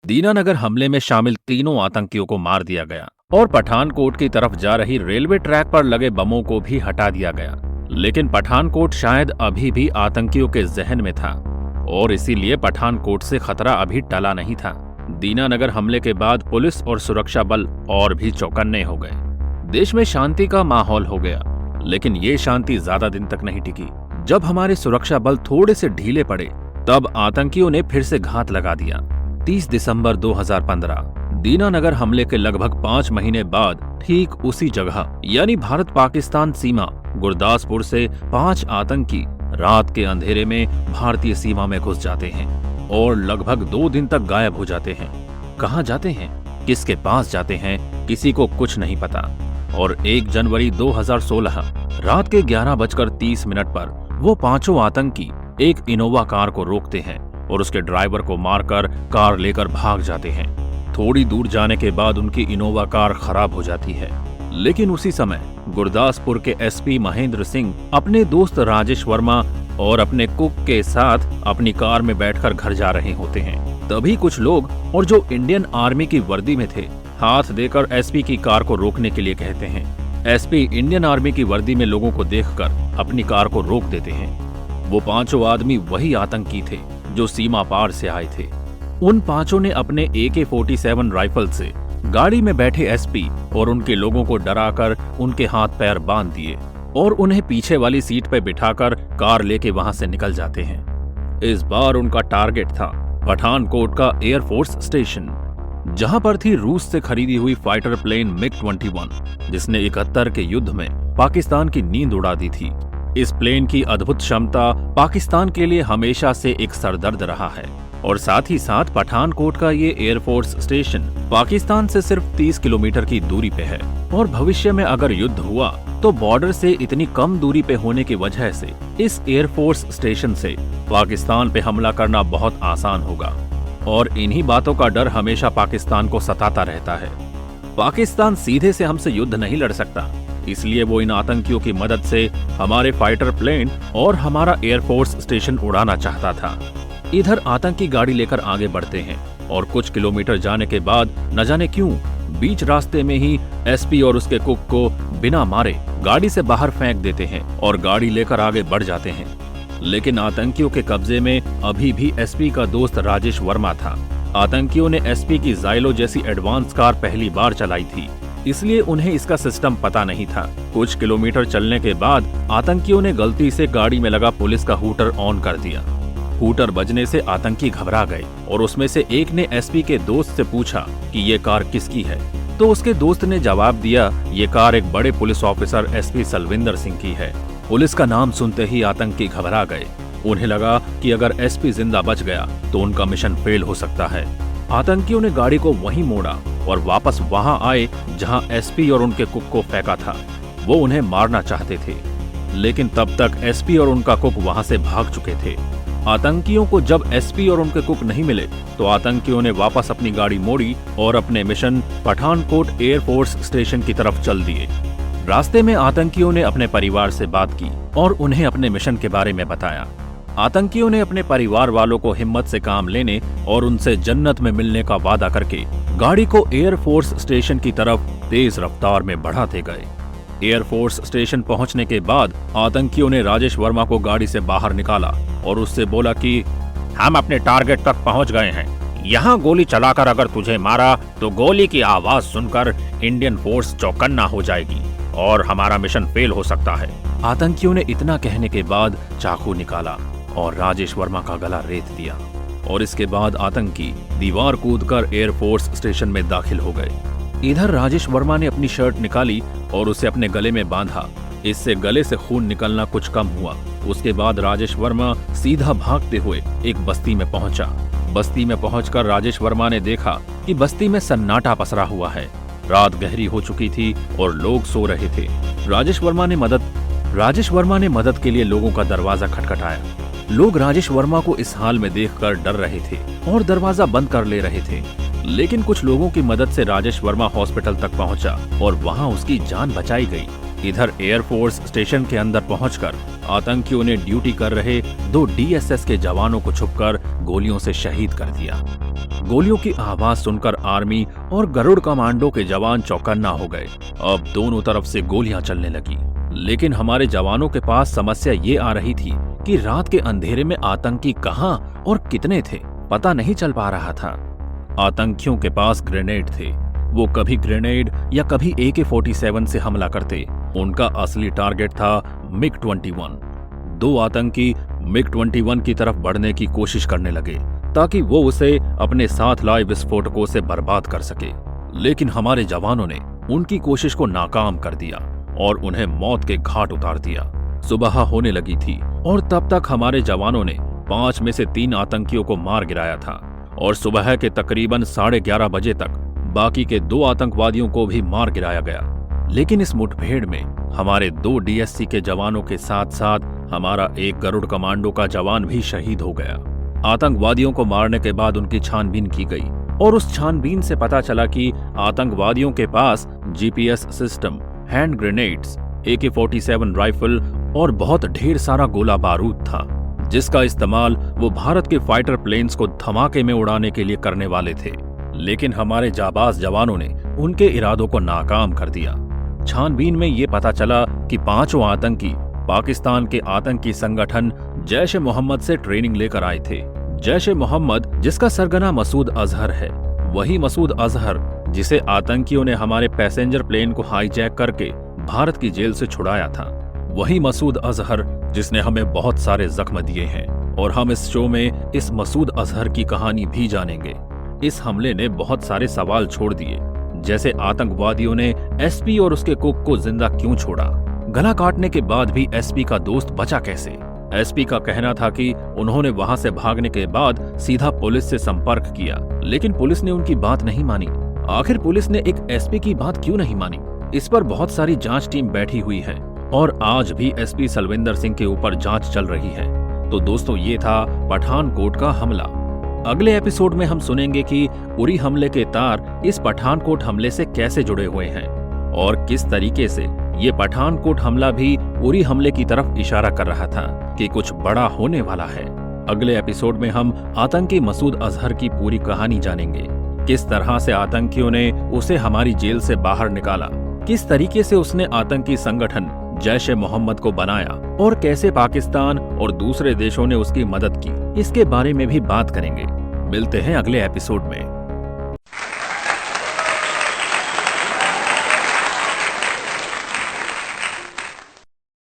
दीनानगर हमले में शामिल तीनों आतंकियों को मार दिया गया और पठानकोट की तरफ जा रही रेलवे ट्रैक पर लगे बमों को भी हटा दिया गया। लेकिन पठानकोट शायद अभी भी आतंकियों के जहन में था और इसीलिए पठानकोट से खतरा अभी टला नहीं था। दीनानगर हमले के बाद पुलिस और सुरक्षा बल और भी चौकन्ने हो गए। देश में शांति का माहौल हो गया, लेकिन ये शांति ज्यादा दिन तक नहीं टिकी। जब हमारे सुरक्षा बल थोड़े से ढीले पड़े, तब आतंकियों ने फिर से घात लगा दिया। 30 दिसंबर 2015 दीनानगर हमले के लगभग 5 महीने बाद ठीक उसी जगह यानी भारत पाकिस्तान सीमा गुरदासपुर से 5 आतंकी रात के अंधेरे में भारतीय सीमा में घुस जाते हैं और लगभग 2 दिन तक गायब हो जाते हैं। कहां जाते हैं, किसके पास जाते हैं, किसी को कुछ नहीं पता। और 1 जनवरी 2016 रात के 11:30 पर वो 5 आतंकी एक इनोवा कार को रोकते हैं और उसके ड्राइवर को मारकर कार लेकर भाग जाते हैं। थोड़ी दूर जाने के बाद उनकी इनोवा कार खराब हो जाती है। लेकिन उसी समय गुरदासपुर के एसपी महेंद्र सिंह अपने दोस्त राजेश वर्मा और अपने कुक के साथ अपनी कार में बैठकर घर जा रहे होते हैं। तभी कुछ लोग और जो इंडियन आर्मी की वर्दी में थे हाथ देकर एसपी की कार को रोकने के लिए कहते हैं। एसपी इंडियन आर्मी की वर्दी में लोगों को देखकर अपनी कार को रोक देते हैं। वो 5 आदमी वही आतंकी थे जो सीमा पार से आए थे। उन 5 ने अपने AK-47 राइफल से गाड़ी में बैठे एसपी और उनके लोगों को डराकर उनके हाथ पैर बांध दिए और उन्हें पीछे वाली सीट पर बिठाकर कार लेके वहां से निकल जाते हैं। इस बार उनका टारगेट था पठानकोट का एयरफोर्स स्टेशन, जहां पर थी रूस से खरीदी हुई फाइटर प्लेन MiG-21, जिसने 71 के युद्ध में पाकिस्तान की नींद उड़ा दी थी। इस प्लेन की अद्भुत क्षमता पाकिस्तान के लिए हमेशा से एक सरदर्द रहा है और साथ ही साथ पठानकोट का ये एयरफोर्स स्टेशन पाकिस्तान से सिर्फ 30 किलोमीटर की दूरी पे है और भविष्य में अगर युद्ध हुआ तो बॉर्डर से इतनी कम दूरी पे होने की वजह से इस एयरफोर्स स्टेशन से पाकिस्तान पे हमला करना बहुत आसान होगा। और इन्हीं बातों का डर हमेशा पाकिस्तान को सताता रहता है। पाकिस्तान सीधे से हमसे युद्ध नहीं लड़ सकता, इसलिए वो इन आतंकियों की मदद से हमारे फाइटर प्लेन और हमारा एयरफोर्स स्टेशन उड़ाना चाहता था। इधर आतंकी गाड़ी लेकर आगे बढ़ते हैं और कुछ किलोमीटर जाने के बाद न जाने क्यों बीच रास्ते में ही एसपी और उसके कुक को बिना मारे गाड़ी से बाहर फेंक देते हैं और गाड़ी लेकर आगे बढ़ जाते हैं। लेकिन आतंकियों के कब्जे में अभी भी एसपी का दोस्त राजेश वर्मा था। आतंकियों ने एसपी की जाइलो जैसी एडवांस कार पहली बार चलाई थी, इसलिए उन्हें इसका सिस्टम पता नहीं था। कुछ किलोमीटर चलने के बाद आतंकियों ने गलती से गाड़ी में लगा पुलिस का हूटर ऑन कर दिया। हूटर बजने से आतंकी घबरा गए और उसमें से एक ने एसपी के दोस्त से पूछा कि ये कार किसकी है, तो उसके दोस्त ने जवाब दिया ये कार एक बड़े police officer SP Salwinder Singh की है। पुलिस का नाम सुनते ही आतंकी घबरा गए। उन्हें लगा कि अगर एसपी जिंदा बच गया तो उनका मिशन फेल हो सकता है। आतंकियों ने गाड़ी को वहीं मोड़ा और वापस वहां आए जहां एसपी और उनके कुक को फेंका था। वो उन्हें मारना चाहते थे, लेकिन तब तक एसपी और उनका कुक वहां से भाग चुके थे। आतंकियों को जब एसपी और उनके कुक नहीं मिले तो आतंकियों ने वापस अपनी गाड़ी मोड़ी और अपने मिशन पठानकोट एयरफोर्स स्टेशन की तरफ चल दिए। रास्ते में आतंकियों ने अपने परिवार से बात की और उन्हें अपने मिशन के बारे में बताया। आतंकियों ने अपने परिवार वालों को हिम्मत से काम लेने और उनसे जन्नत में मिलने का वादा करके गाड़ी को एयरफोर्स स्टेशन की तरफ तेज रफ्तार में बढ़ाते गए। एयरफोर्स स्टेशन पहुंचने के बाद आतंकियों ने राजेश वर्मा को गाड़ी से बाहर निकाला और उससे बोला कि हम अपने टारगेट तक पहुंच गए हैं। यहाँ गोली चलाकर अगर तुझे मारा तो गोली की आवाज सुनकर इंडियन फोर्स चौकन्ना हो जाएगी और हमारा मिशन फेल हो सकता है। आतंकियों ने इतना कहने के बाद चाकू निकाला और राजेश वर्मा का गला रेत दिया और इसके बाद आतंकी दीवार कूदकर एयरफोर्स स्टेशन में दाखिल हो गए। इधर राजेश वर्मा ने अपनी शर्ट निकाली और उसे अपने गले में बांधा। इससे गले से खून निकलना कुछ कम हुआ। उसके बाद राजेश वर्मा सीधा भागते हुए एक बस्ती में पहुंचा। बस्ती में पहुंचकर राजेश वर्मा ने देखा कि बस्ती में सन्नाटा पसरा हुआ है। रात गहरी हो चुकी थी और लोग सो रहे थे। राजेश वर्मा ने मदद के लिए लोगों का दरवाजा खटखटाया। लोग राजेश वर्मा को इस हाल में देखकर डर रहे थे और दरवाजा बंद कर ले रहे थे। लेकिन कुछ लोगों की मदद से राजेश वर्मा हॉस्पिटल तक पहुंचा और वहां उसकी जान बचाई गई। इधर एयरफोर्स स्टेशन के अंदर पहुंचकर आतंकियों ने ड्यूटी कर रहे 2 DSS के जवानों को छुपकर गोलियों से शहीद कर दिया। गोलियों की आवाज सुनकर आर्मी और गरुड़ कमांडो के जवान चौकन्ना हो गए। अब दोनों तरफ से गोलियां चलने लगी, लेकिन हमारे जवानों के पास समस्या ये आ रही थी कि रात के अंधेरे में आतंकी कहां और कितने थे, पता नहीं चल पा रहा था। आतंकियों के पास ग्रेनेड थे। वो कभी ग्रेनेड या कभी AK-47 से हमला करते। उनका असली टारगेट था MiG-21। 2 आतंकी MiG-21 की तरफ बढ़ने की कोशिश करने लगे ताकि वो उसे अपने साथ लाए विस्फोटकों से बर्बाद कर सके, लेकिन हमारे जवानों ने उनकी कोशिश को नाकाम कर दिया और उन्हें मौत के घाट उतार दिया। सुबह होने लगी थी और तब तक हमारे जवानों ने 5 में से 3 आतंकियों को मार गिराया था और सुबह के तकरीबन 11:30 बजे तक बाकी के 2 आतंकवादियों को भी मार गिराया गया। लेकिन इस मुठभेड़ में हमारे 2 DSC के जवानों के साथ साथ हमारा एक गरुड़ कमांडो का जवान भी शहीद हो गया। आतंकवादियों को मारने के बाद उनकी छानबीन की गई और उस छानबीन से पता चला कि आतंकवादियों के पास GPS system, hand grenades, AK-47 rifle और बहुत ढेर सारा गोला बारूद था, जिसका इस्तेमाल वो भारत के फाइटर प्लेन्स को धमाके में उड़ाने के लिए करने वाले थे। लेकिन हमारे जाबाज जवानों ने उनके इरादों को नाकाम कर दिया। छानबीन में ये पता चला कि 5 आतंकी पाकिस्तान के आतंकी संगठन जैश-ए-मोहम्मद से ट्रेनिंग लेकर आए थे। जैश-ए-मोहम्मद जिसका सरगना मसूद अजहर है, वही मसूद अजहर जिसे आतंकियों ने हमारे पैसेंजर प्लेन को हाईजैक करके भारत की जेल से छुड़ाया था, वही मसूद अजहर जिसने हमें बहुत सारे जख्म दिए हैं। और हम इस शो में इस मसूद अजहर की कहानी भी जानेंगे। इस हमले ने बहुत सारे सवाल छोड़ दिए, जैसे आतंकवादियों ने SP और उसके कुक को जिंदा क्यों छोड़ा, गला काटने के बाद भी SP का दोस्त बचा कैसे। SP का कहना था कि उन्होंने वहां से भागने के बाद सीधा पुलिस से संपर्क किया, लेकिन पुलिस ने उनकी बात नहीं मानी। आखिर पुलिस ने एक SP की बात क्यों नहीं मानी, इस पर बहुत सारी जांच टीम बैठी हुई है और आज भी SP सलविंदर सिंह के ऊपर जांच चल रही है। तो दोस्तों, ये था पठानकोट का हमला। अगले एपिसोड में हम सुनेंगे कि उरी हमले के तार इस पठानकोट हमले से कैसे जुड़े हुए हैं और किस तरीके से ये पठानकोट हमला भी उरी हमले की तरफ इशारा कर रहा था कि कुछ बड़ा होने वाला है। अगले एपिसोड में हम आतंकी मसूद अजहर की पूरी कहानी जानेंगे। किस तरह से आतंकियों ने उसे हमारी जेल से बाहर निकाला, किस तरीके से उसने आतंकी संगठन जैश-ए-मोहम्मद को बनाया और कैसे पाकिस्तान और दूसरे देशों ने उसकी मदद की, इसके बारे में भी बात करेंगे। मिलते हैं अगले एपिसोड में।